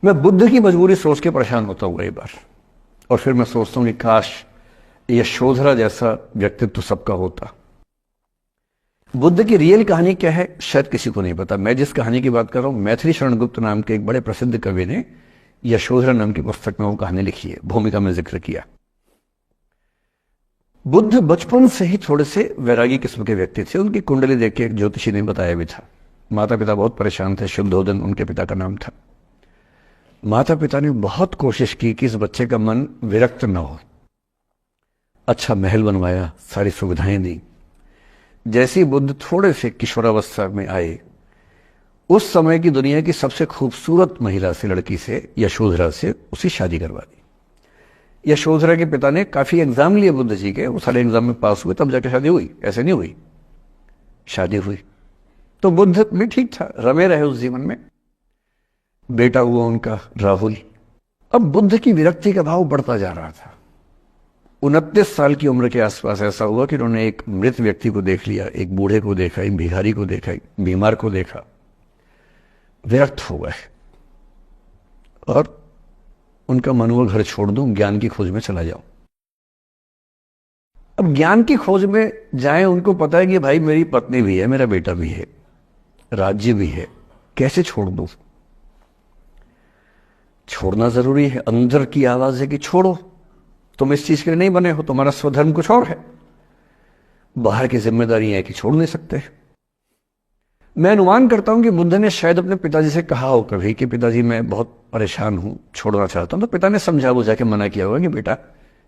मैं बुद्ध की मजबूरी सोच के परेशान होता हूँ कई बार, और फिर मैं सोचता हूँ कि काश यशोधरा जैसा व्यक्तित्व सबका होता। बुद्ध की रियल कहानी क्या है शायद किसी को नहीं पता। मैं जिस कहानी की बात कर रहा हूं, मैथिली शरण गुप्त नाम के एक बड़े प्रसिद्ध कवि ने यशोधरा नाम की पुस्तक में वो कहानी लिखी है, भूमिका में जिक्र किया। बुद्ध बचपन से ही थोड़े से वैरागी किस्म के व्यक्ति थे। उनकी कुंडली देख के एक ज्योतिषी ने बताया भी था। माता पिता बहुत परेशान थे, शुद्धोदन उनके पिता का नाम था। माता पिता ने बहुत कोशिश की कि इस बच्चे का मन विरक्त न हो। अच्छा महल बनवाया, सारी सुविधाएं दी। जैसे ही बुद्ध थोड़े से किशोरावस्था में आए, उस समय की दुनिया की सबसे खूबसूरत महिला से, लड़की से, यशोधरा से उसकी शादी करवा दी। यशोधरा के पिता ने काफी एग्जाम लिए बुद्ध जी के, वो सारे एग्जाम में पास हुए, तब जाके शादी हुई, ऐसे नहीं हुई। शादी हुई तो बुद्ध भी ठीक था, रमे रहे उस जीवन में। बेटा हुआ उनका राहुल। अब बुद्ध की विरक्ति का भाव बढ़ता जा रहा था। 29 साल की उम्र के आसपास ऐसा हुआ कि उन्होंने एक मृत व्यक्ति को देख लिया, एक बूढ़े को देखा, एक भिखारी को देखा, एक बीमार को देखा। विरक्त हो गए और उनका मन हुआ घर छोड़ दूं, ज्ञान की खोज में चला जाऊं। अब ज्ञान की खोज में जाएं, उनको पता है कि भाई मेरी पत्नी भी है, मेरा बेटा भी है, राज्य भी है, कैसे छोड़ दूं? छोड़ना जरूरी है। अंदर की आवाज है कि छोड़ो, तुम इस चीज के लिए नहीं बने हो, तुम्हारा स्वधर्म कुछ और है। बाहर की जिम्मेदारी है कि छोड़ नहीं सकते। मैं अनुमान करता हूं कि बुद्ध ने शायद अपने पिताजी से कहा हो कभी कि पिताजी मैं बहुत परेशान हूं, छोड़ना चाहता हूं। तो पिता ने समझा बुझा के मना किया होगा कि बेटा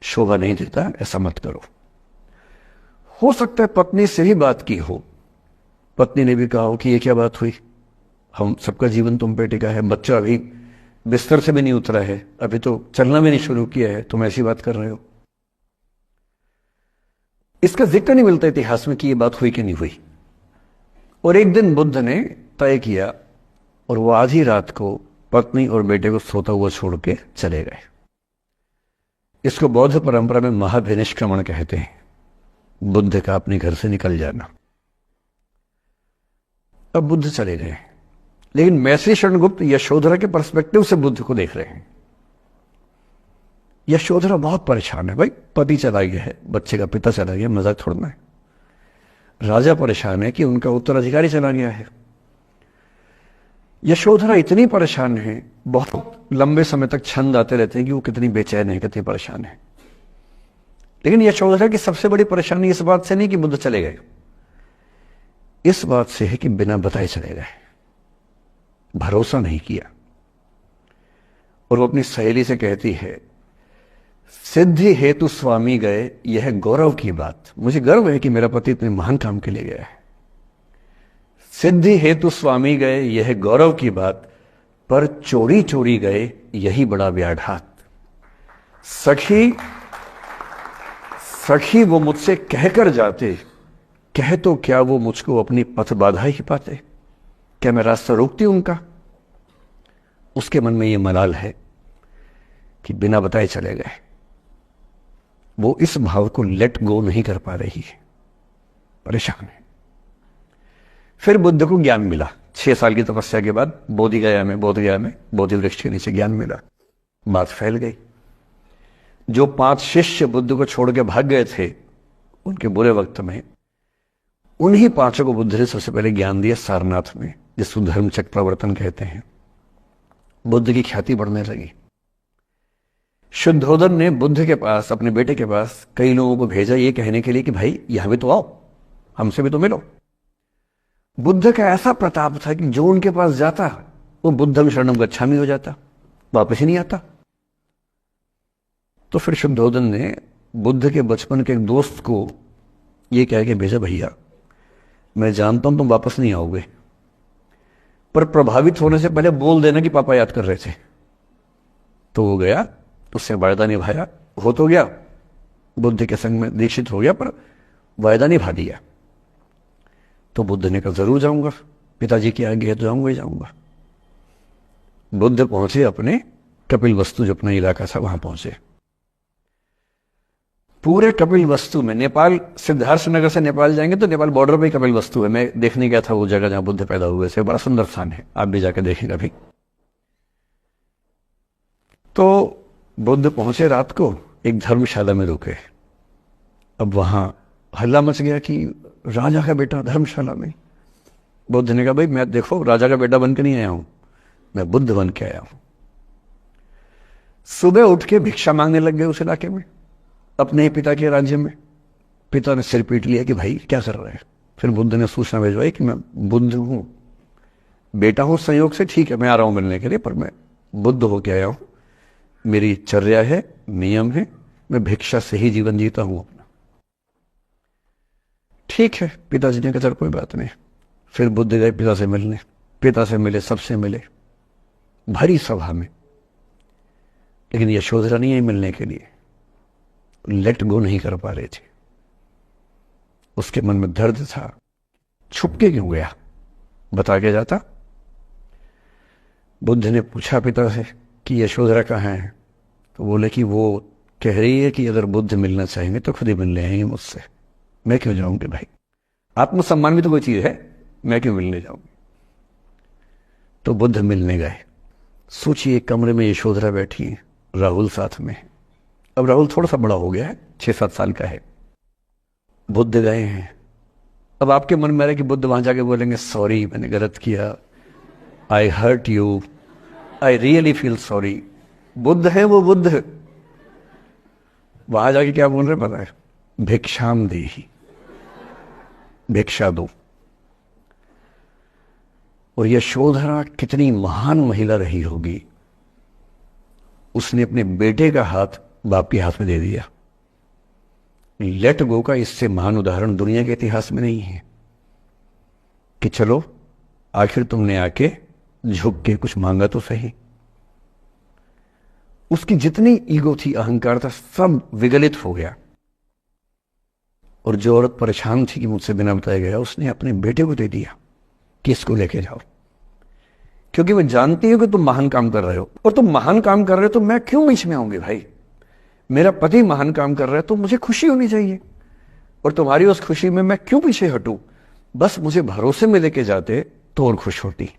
शोभा नहीं देता, ऐसा मत करो। हो सकता है पत्नी से भी बात की हो, पत्नी ने भी कहा हो कि ये क्या बात हुई, हम सबका जीवन तुम पे टिका है, बच्चा अभी बिस्तर से भी नहीं उतरा है, अभी तो चलना भी नहीं शुरू किया है, तुम ऐसी बात कर रहे हो। इसका जिक्र नहीं मिलता इतिहास में कि ये बात हुई कि नहीं हुई। और एक दिन बुद्ध ने तय किया और वो आधी रात को पत्नी और बेटे को सोता हुआ छोड़ के चले गए। इसको बौद्ध परंपरा में महाभिनिष्क्रमण कहते हैं, बुद्ध का अपने घर से निकल जाना। अब बुद्ध चले गए, लेकिन मैथिली शरण गुप्त यशोधरा के पर्सपेक्टिव से बुद्ध को देख रहे हैं। यशोधरा बहुत परेशान है, भाई पति चला गया है, बच्चे का पिता चला गया, मजाक छोड़ना है। राजा परेशान है कि उनका उत्तराधिकारी चला गया है। यशोधरा इतनी परेशान है, बहुत लंबे समय तक छंद आते रहते हैं कि वो कितनी बेचैन है, कितनी परेशान है। लेकिन यशोधरा की सबसे बड़ी परेशानी इस बात से नहीं कि बुद्ध चले गए, इस बात से है कि बिना बताए चले गए, भरोसा नहीं किया। और वो अपनी सहेली से कहती है, सिद्धि हेतु स्वामी गए, यह गौरव की बात। मुझे गर्व है कि मेरा पति इतने महान काम के लिए गया है। सिद्धि हेतु स्वामी गए, यह गौरव की बात, पर चोरी चोरी गए, यही बड़ा व्याघात। सखी वो मुझसे कहकर जाते, कह तो क्या वो मुझको अपनी पथ बाधा ही पाते, क्या मैं रास्ता रोकती उनका? उसके मन में ये मलाल है कि बिना बताए चले गए। वो इस भाव को लेट गो नहीं कर पा रही है, परेशान है। फिर बुद्ध को ज्ञान मिला 6 साल की तपस्या के बाद, बोधगया में बोधि वृक्ष के नीचे ज्ञान मिला। बात फैल गई। जो 5 शिष्य बुद्ध को छोड़ के भाग गए थे उनके बुरे वक्त में, उन्हीं 5 को बुद्ध ने सबसे पहले ज्ञान दिया सारनाथ में, जिसको धर्मचक्र प्रवर्तन कहते हैं। बुद्ध की ख्याति बढ़ने लगी। शुद्धोदन ने बुद्ध के पास, अपने बेटे के पास कई लोगों को भेजा ये कहने के लिए कि भाई यहां भी तो आओ, हमसे भी तो मिलो। बुद्ध का ऐसा प्रताप था कि जो उनके पास जाता वो बुद्धं शरणं गच्छामि हो जाता, वापस ही नहीं आता। तो फिर शुद्धोदन ने बुद्ध के बचपन के एक दोस्त को ये कह के भेजा, भैया मैं जानता हूं तुम वापस नहीं आओगे, पर प्रभावित होने से पहले बोल देना कि पापा याद कर रहे थे। तो वो गया, उससे वायदा निभाया, हो तो गया, बुद्ध के संग में दीक्षित हो गया, पर वायदा निभा दिया। तो बुद्ध ने कहा जरूर जाऊंगा, पिताजी की आज्ञा है तो जाऊंगा ही जाऊंगा। बुद्ध पहुंचे अपने कपिलवस्तु, जो अपना इलाका था वहां पहुंचे। पूरे कपिलवस्तु में, नेपाल सिद्धार्थनगर से नेपाल जाएंगे तो नेपाल बॉर्डर पे कपिलवस्तु है, मैं देखने गया था वो जगह जहां बुद्ध पैदा हुए थे, बड़ा सुंदर स्थान है, आप भी जाकर देखें कभी। तो बुद्ध पहुंचे रात को, एक धर्मशाला में रुके। अब वहां हल्ला मच गया कि राजा का बेटा धर्मशाला में। बुद्ध ने कहा, भाई मैं देखो राजा का बेटा बन के नहीं आया हूं, मैं बुद्ध बन के आया हूं। सुबह उठ के भिक्षा मांगने लग गए उस इलाके में, अपने ही पिता के राज्य में। पिता ने सिर पीट लिया कि भाई क्या कर रहे हैं। फिर बुद्ध ने सूचना भिजवाई कि मैं बुद्ध हूं, बेटा हूं संयोग से, ठीक है मैं आ रहा हूं मिलने के लिए, पर मैं बुद्ध होके आया हूं, मेरी चर्या है, नियम है, मैं भिक्षा से ही जीवन जीता हूं अपना। ठीक है, पिताजी ने कहा चल कोई बात नहीं। फिर बुद्ध गए पिता से मिलने, पिता से मिले, सबसे मिले, भरी सभा में। लेकिन यशोधरा नहीं आई मिलने के लिए, लेट गो नहीं कर पा रहे थे। उसके मन में दर्द था, छुपके क्यों गया, बता के जाता। बुद्ध ने पूछा पिता से कि यशोधरा कहाँ है, तो बोले कि वो कह रही है कि अगर बुद्ध मिलना चाहेंगे तो खुद ही मिलने आएंगे मुझसे, मैं क्यों जाऊंगी भाई, आत्मसम्मान भी तो कोई चीज है, मैं क्यों मिलने जाऊंगी। तो बुद्ध मिलने गए। सोचिए कमरे में यशोधरा बैठी है, राहुल साथ में। अब राहुल थोड़ा सा बड़ा हो गया है, 6-7 साल का है। बुद्ध गए हैं। अब आपके मन में आ रहा है कि बुद्ध वहां जाके बोलेंगे सॉरी मैंने गलत किया, I hurt you, I really feel sorry. बुद्ध है वो बुद्ध, वहां जाके क्या बोल रहे पता है, भिक्षाम देहि, भिक्षा दो। और यशोधरा कितनी महान महिला रही होगी, उसने अपने बेटे का हाथ बाप के हाथ में दे दिया। लेट गो का इससे महान उदाहरण दुनिया के इतिहास में नहीं है कि चलो आखिर तुमने आके झुक के कुछ मांगा तो सही। उसकी जितनी ईगो थी, अहंकार था, सब विगलित हो गया। और जो औरत परेशान थी कि मुझसे बिना बताया गया, उसने अपने बेटे को दे दिया कि इसको लेके जाओ, क्योंकि वो जानती है कि तुम महान काम कर रहे हो, और तुम महान काम कर रहे हो तो मैं क्यों बीच में आऊंगी भाई, मेरा पति महान काम कर रहा है तो मुझे खुशी होनी चाहिए, और तुम्हारी उस खुशी में मैं क्यों पीछे हटूं, बस मुझे भरोसे में लेके जाते तो और खुश होती।